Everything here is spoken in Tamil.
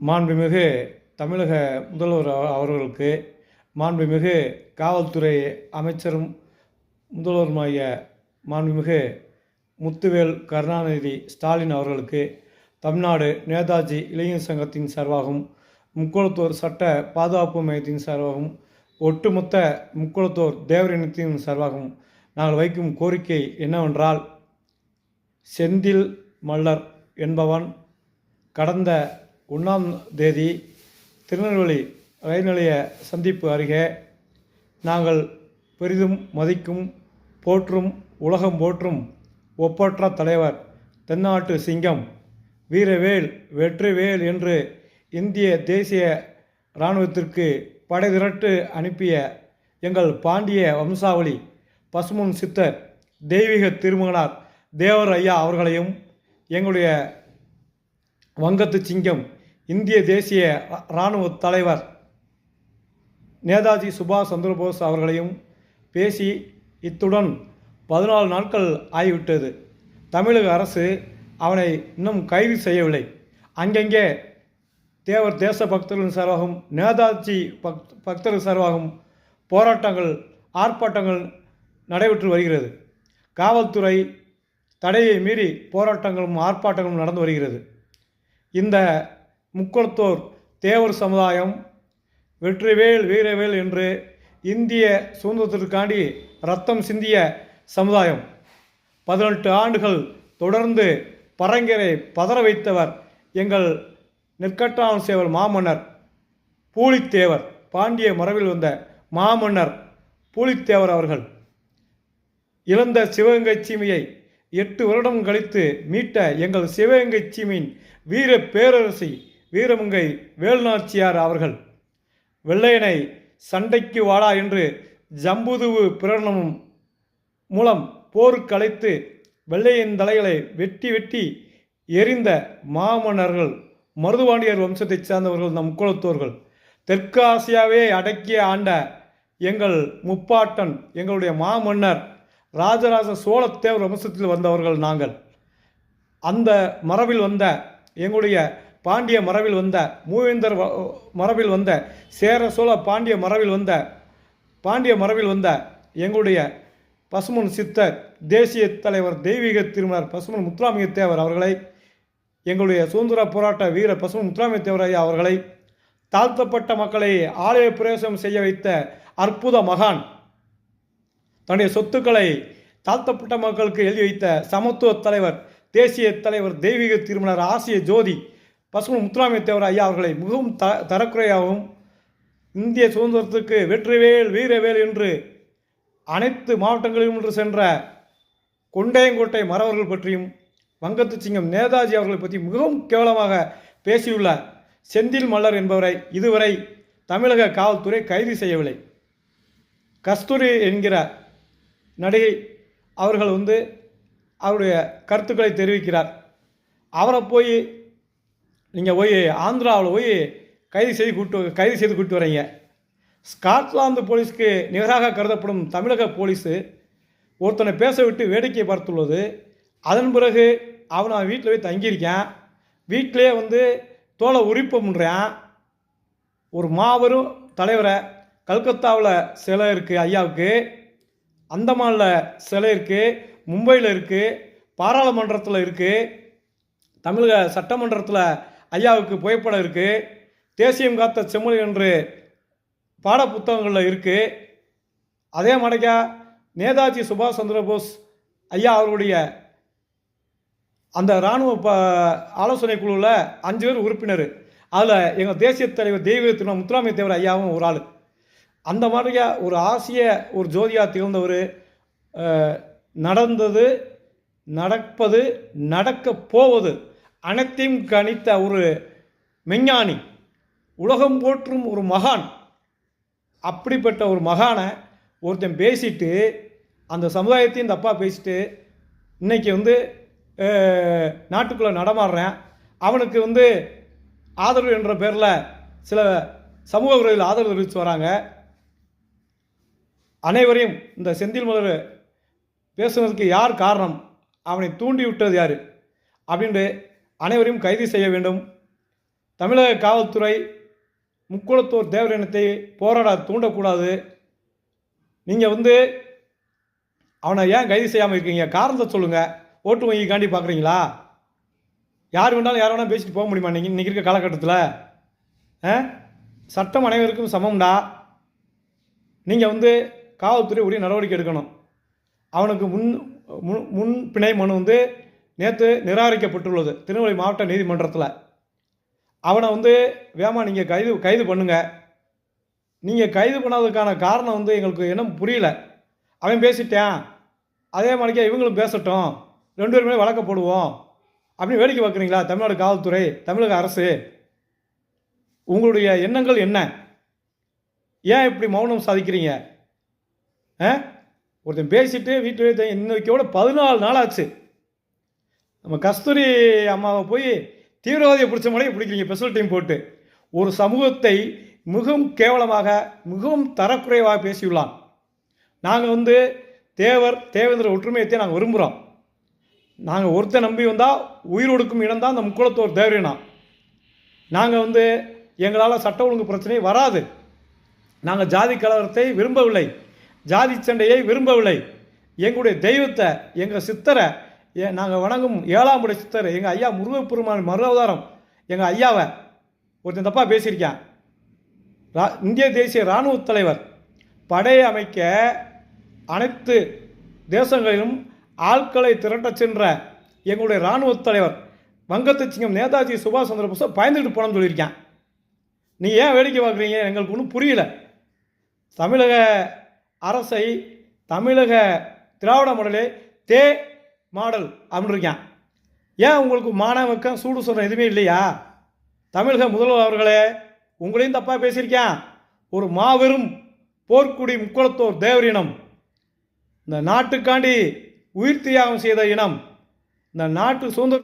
மாண்புமிகு தமிழக முதல்வர் அவர்களுக்கு, மாண்புமிகு காவல்துறை அமைச்சரும் முதல்வருமாகிய மாண்புமிகு முத்துவேல் கருணாநிதி ஸ்டாலின் அவர்களுக்கு தமிழ்நாடு நேதாஜி இளைஞர் சங்கத்தின் சார்பாகவும், முக்குளத்தோர் சட்ட பாதுகாப்பு மையத்தின் சார்பாகவும், ஒட்டுமொத்த முக்குளத்தோர் தேவர் இனத்தின் சார்பாகவும் நாங்கள் வைக்கும் கோரிக்கை என்னவென்றால், செந்தில் மல்லர் என்பவன் கடந்த 1ஆம் தேதி திருநெல்வேலி ரயில் நிலைய சந்திப்பு அருகே நாங்கள் பெரிதும் மதிக்கும், போற்றும், உலகம் போற்றும் ஒப்பற்ற தலைவர், தென்னாட்டு சிங்கம், வீரவேல் வெற்றிவேல் என்று இந்திய தேசிய இராணுவத்திற்கு படை திரட்டு அனுப்பிய எங்கள் பாண்டிய வம்சாவளி பசும்பொன் சித்தர் தெய்வீக திருமகனார் தேவர் ஐயா அவர்களையும், எங்களுடைய வங்கத்து சிங்கம் இந்திய தேசிய இராணுவ தலைவர் நேதாஜி சுபாஷ் சந்திரபோஸ் அவர்களையும் பேசி இத்துடன் 14 நாட்கள் ஆகிவிட்டது. தமிழக அரசு அவனை இன்னும் கைது செய்யவில்லை. அங்கங்கே தேவர் தேச பக்தர்களின் சார்பாகவும், நேதாஜி பக்தர்கள் சார்பாகவும் போராட்டங்கள், ஆர்ப்பாட்டங்கள் நடைபெற்று வருகிறது. காவல்துறை தடையை மீறி போராட்டங்களும் ஆர்ப்பாட்டங்களும் நடந்து வருகிறது. இந்த முக்குளத்தோர் தேவர் சமுதாயம் வெற்றிவேல் வீரவேல் என்று இந்திய சுதந்திரத்திற்காண்டி ரத்தம் சிந்திய சமுதாயம். 18 ஆண்டுகள் தொடர்ந்து பரங்கரை பதற வைத்தவர் எங்கள் நெற்கட்டான் சேவல் மாமன்னர் பூலித்தேவர், பாண்டிய மரபில் வந்த மாமன்னர் பூலித்தேவர் அவர்கள். இழந்த சிவகங்கை சீமையை 8 வருடம் கழித்து மீட்ட எங்கள் சிவகங்கை சீமையின் வீர பேரரசி வீரமங்கை வேலுநாச்சியார் அவர்கள் வெள்ளையனை சண்டைக்கு வாடா என்று ஜம்புதுவு பிரகடனமும் மூலம் போருக்கு அழைத்து வெள்ளையின் தலைகளை வெட்டி வெட்டி எரிந்த மாமன்னர்கள் மருதுபாண்டியர் வம்சத்தைச் சார்ந்தவர்கள் நம் முக்குளத்தோர்கள். தெற்கு ஆசியாவே அடக்கிய ஆண்ட எங்கள் முப்பாட்டன், எங்களுடைய மாமன்னர் ராஜராஜ சோழத்தேவர் வம்சத்தில் வந்தவர்கள் நாங்கள். அந்த மரபில் வந்த எங்களுடைய பாண்டிய மரபில் வந்த, மூவேந்தர் மரபில் வந்த, சேர சோழ பாண்டிய மரபில் வந்த எங்களுடைய பசும்பொன் சித்தர் தேசிய தலைவர் தெய்வீக திருமணர் பசும்பொன் முத்துராமலிங்க தேவர் அவர்களை, எங்களுடைய சுதந்திர போராட்ட வீர பசும்பொன் முத்துராமலிங்க தேவர் ஐயா அவர்களை, தாழ்த்தப்பட்ட மக்களை ஆலய பிரவேசம் செய்ய வைத்த அற்புத மகான், தன்னுடைய சொத்துக்களை தாழ்த்தப்பட்ட மக்களுக்கு எழுதி வைத்த சமத்துவ தலைவர், தேசிய தலைவர், தெய்வீக திருமணர், ஆசிய ஜோதி பசும்பொன் முத்துராமலிங்க தேவர் ஐயா அவர்களை மிகவும் தரக்குறையாகவும், இந்திய சுதந்திரத்துக்கு வெற்றிவேல் வீரவேல் என்று அனைத்து மாவட்டங்களிலும் என்று சென்ற கொண்டையங்கோட்டை மறவர்கள் பற்றியும், வங்கத்து சிங்கம் நேதாஜி அவர்களை பற்றி மிகவும் கேவலமாக பேசியுள்ள செந்தில் மல்லர் என்பவரை இதுவரை தமிழக காவல்துறை கைது செய்யவில்லை. கஸ்தூரி என்கிற நடிகை அவர்கள் அவருடைய கருத்துக்களை தெரிவிக்கிறார். அவரை போய் நீங்கள் ஆந்திராவில் கைது செய்து கூட்டு வரீங்க. ஸ்காட்லாந்து போலீஸ்க்கு நிகராக கருதப்படும் தமிழக போலீஸு ஒருத்தனை பேச விட்டு வேடிக்கை பார்த்துள்ளது. அதன் பிறகு அவனை வீட்டில் போய் தங்கியிருக்கேன். வீட்டிலே தோலை உரிப்பு பண்ணுறான். ஒரு மாபெரும் தலைவரை கல்கத்தாவில் சிலை இருக்குது ஐயாவுக்கு, அந்தமானில் சிலை இருக்குது, மும்பையில் இருக்குது, பாராளுமன்றத்தில் இருக்குது, தமிழக சட்டமன்றத்தில் ஐயாவுக்கு புகைப்படம் இருக்குது, தேசியம் காத்த செம்மொழி என்று பாட புத்தகங்களில் இருக்குது. அதே மாதிரிக்கா நேதாஜி சுபாஷ் சந்திரபோஸ் ஐயா அவர்களுடைய அந்த இராணுவ ஆலோசனை குழுவில் 5 பேர் உறுப்பினர். அதில் எங்கள் தேசிய தலைவர் தெய்வீக திருமணம் முத்துராமலிங்க தேவர் ஐயாவும் ஒரு ஆள். அந்த மாதிரியா ஒரு ஆசிய ஒரு ஜோதியாக திகழ்ந்தவர், நடந்தது, நடப்பது, நடக்கப் போவது அனைத்தையும் கணித்த ஒரு மெஞ்ஞானி, உலகம் போற்றும் ஒரு மகான். அப்படிப்பட்ட ஒரு மகானை ஒருத்தன் பேசிட்டு, அந்த சமுதாயத்தையும் தப்பாக பேசிட்டு, இன்றைக்கி நாட்டுக்குள்ளே நடமாடுறேன், அவனுக்கு ஆதரவு என்ற பேரில் சில சமூக விரோதிகள் ஆதரவு தெரிவித்து வராங்க. அனைவரையும் இந்த செந்தில் மலர் பேசுவதற்கு யார் காரணம், அவனை தூண்டி விட்டது யார் அப்படின்ட்டு அனைவரையும் கைது செய்ய வேண்டும். தமிழக காவல்துறை முக்குளத்தோர் தேவர் இனத்தை போராட தூண்டக்கூடாது. நீங்கள் அவனை ஏன் கைது செய்யாமல் இருக்கீங்க? காரணத்தை சொல்லுங்கள். ஓட்டு வங்கிக்காண்டி பார்க்குறீங்களா? யார் வேணாலும் யார் வேணாலும் பேசிட்டு போக முடியுமா நீங்கள் இன்றைக்கி இருக்க காலகட்டத்தில்? சட்டம் அனைவருக்கும் சமம்டா. நீங்கள் காவல்துறை உரிய நடவடிக்கை எடுக்கணும். அவனுக்கு முன் பிணை மனு நேற்று நிராகரிக்கப்பட்டுள்ளது திருநெல்வேலி மாவட்ட நீதிமன்றத்தில். அவனை வேகமாக நீங்கள் கைது பண்ணுங்கள். நீங்கள் கைது பண்ணாததுக்கான காரணம் எங்களுக்கு என்ன புரியல. அவன் பேசிட்டான், அதே மாதிரிக்கா இவங்களும் பேசட்டும், 2 பேருமே வழக்க போடுவோம் அப்படின்னு வேடிக்கை பார்க்குறீங்களா? தமிழ்நாடு காவல்துறை, தமிழக அரசு, உங்களுடைய எண்ணங்கள் என்ன? ஏன் இப்படி மௌனம் சாதிக்கிறீங்க? ஒருத்தன் பேசிட்டு வீட்டு இன்னைக்கோட 14 நாள் ஆச்சு. நம்ம கஸ்தூரி அம்மாவை போய் தீவிரவாதியை பிடிச்ச மாதிரி பிடிக்கிறீங்க ஸ்பெஷல் டீம் போட்டு. ஒரு சமூகத்தை மிகவும் கேவலமாக, மிகவும் தரக்குறைவாக பேசியுள்ளான். நாங்கள் தேவேந்திர ஒற்றுமையத்தை நாங்கள் விரும்புகிறோம். நாங்கள் ஒருத்தர் நம்பி வந்தால் உயிர் ஒடுக்கும் இடம் தான் இந்த முக்குளத்தோர் தேவரினம். நாங்கள் எங்களால் சட்ட ஒழுங்கு பிரச்சனை வராது. நாங்கள் ஜாதி கலவரத்தை விரும்பவில்லை, ஜாதி சண்டையை விரும்பவில்லை. எங்களுடைய தெய்வத்தை, எங்கள் சித்தரை, நாங்கள் வணங்கும் 7ஆம் படை சித்தர் எங்கள் ஐயா முருகப்பெருமான் மறு அவதாரம் எங்கள் ஐயாவை ஒருத்தன் தப்பாக பேசியிருக்கேன். இந்திய தேசிய இராணுவ தலைவர், படையை அமைக்க அனைத்து தேசங்களிலும் ஆட்களை திரட்டச் சென்ற எங்களுடைய இராணுவ தலைவர் வங்கத்து சிங்கம் நேதாஜி சுபாஷ் சந்திர போஸை பயந்துட்டு போனோம்னு சொல்லியிருக்கேன். நீங்கள் ஏன் வேடிக்கை பார்க்குறீங்க? எங்களுக்கு ஒன்றும் புரியல. தமிழக அரசை தமிழக திராவிட மாடலே மாடல் அப்படின்னு இருக்கேன். ஏன் உங்களுக்கு மாணவக்கம் சூடு சொல்கிற எதுவுமே இல்லையா? தமிழக முதல்வர் அவர்களே, உங்களையும் தப்பாக பேசியிருக்கேன். ஒரு மாபெரும் போர்க்குடி முக்குளத்தோர் தேவர் இனம், இந்த நாட்டுக்காண்டி உயிர் தியாகம் செய்த இனம், இந்த நாட்டு சுதந்திர